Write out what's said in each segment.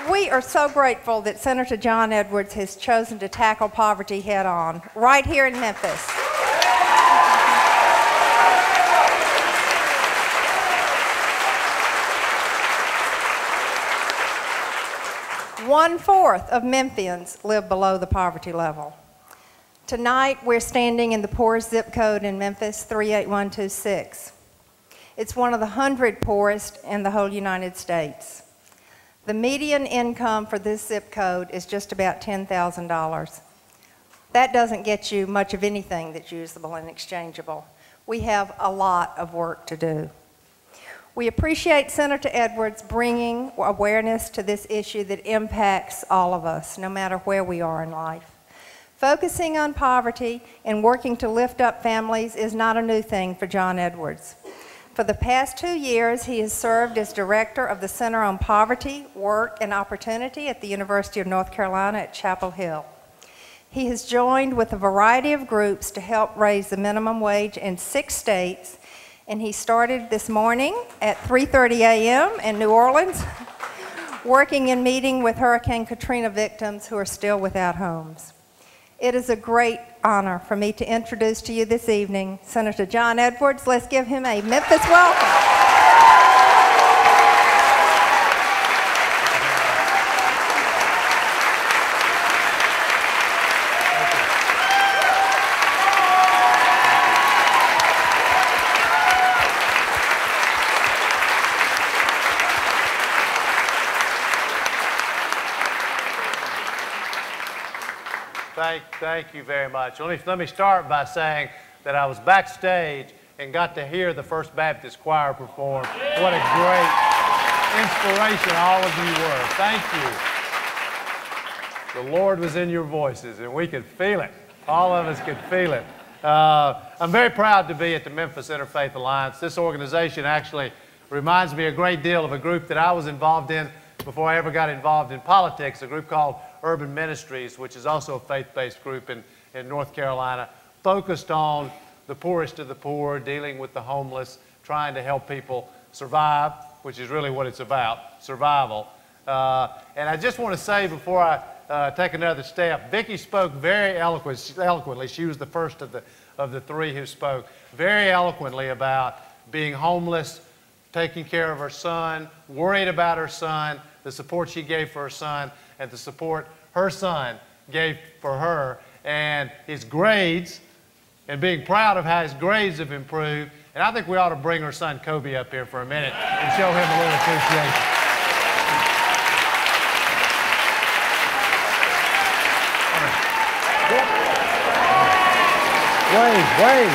We are so grateful that Senator John Edwards has chosen to tackle poverty head on, right here in Memphis. One-fourth of Memphians live below the poverty level. Tonight, we're standing in the poorest zip code in Memphis, 38126. It's one of the 100 poorest in the whole United States. The median income for this zip code is just about $10,000. That doesn't get you much of anything that's usable and exchangeable. We have a lot of work to do. We appreciate Senator Edwards bringing awareness to this issue that impacts all of us, no matter where we are in life. Focusing on poverty and working to lift up families is not a new thing for John Edwards. For the past 2 years, he has served as director of the Center on Poverty, Work, and Opportunity at the University of North Carolina at Chapel Hill. He has joined with a variety of groups to help raise the minimum wage in 6 states, and he started this morning at 3:30 a.m. in New Orleans, working and meeting with Hurricane Katrina victims who are still without homes. It is a great honor for me to introduce to you this evening Senator John Edwards. Let's give him a Memphis welcome. Thank you very much. Let me start by saying that I was backstage and got to hear the First Baptist Choir perform. What a great inspiration all of you were. Thank you. The Lord was in your voices, and we could feel it. All of us could feel it. I'm very proud to be at the Memphis Interfaith Alliance. This organization actually reminds me a great deal of a group that I was involved in before I ever got involved in politics, a group called Urban Ministries, which is also a faith-based group in North Carolina, focused on the poorest of the poor, dealing with the homeless, trying to help people survive, which is really what it's about, survival. And I just want to say before I take another step, Vicki spoke very eloquently. She was the first of the three who spoke very eloquently about being homeless, taking care of her son, worried about her son, the support she gave for her son, and the support her son gave for her, and his grades, and being proud of how his grades have improved. And I think we ought to bring her son Kobe up here for a minute and show him a little appreciation. Wave.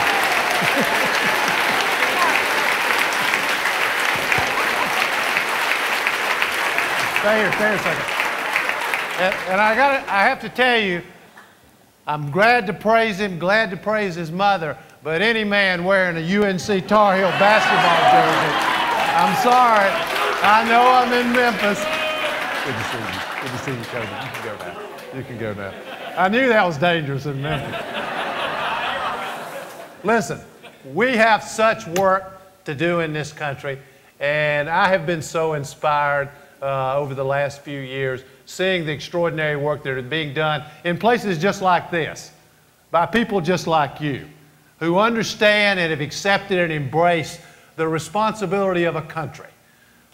Stay here a second. And I have to tell you, I'm glad to praise him, glad to praise his mother, but any man wearing a UNC Tar Heel basketball jersey, I'm sorry. I know I'm in Memphis. Good to see you. Good to see you, Kobe. You can go now. You can go now. I knew that was dangerous in Memphis. Listen, we have such work to do in this country, and I have been so inspired over the last few years, seeing the extraordinary work that is being done in places just like this, by people just like you, who understand and have accepted and embraced the responsibility of a country.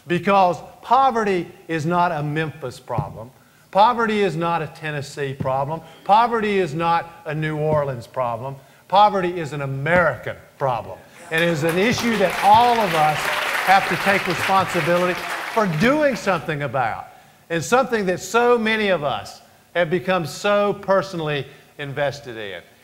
Because poverty is not a Memphis problem. Poverty is not a Tennessee problem. Poverty is not a New Orleans problem. Poverty is an American problem. And it is an issue that all of us have to take responsibility for doing something about, and something that so many of us have become so personally invested in.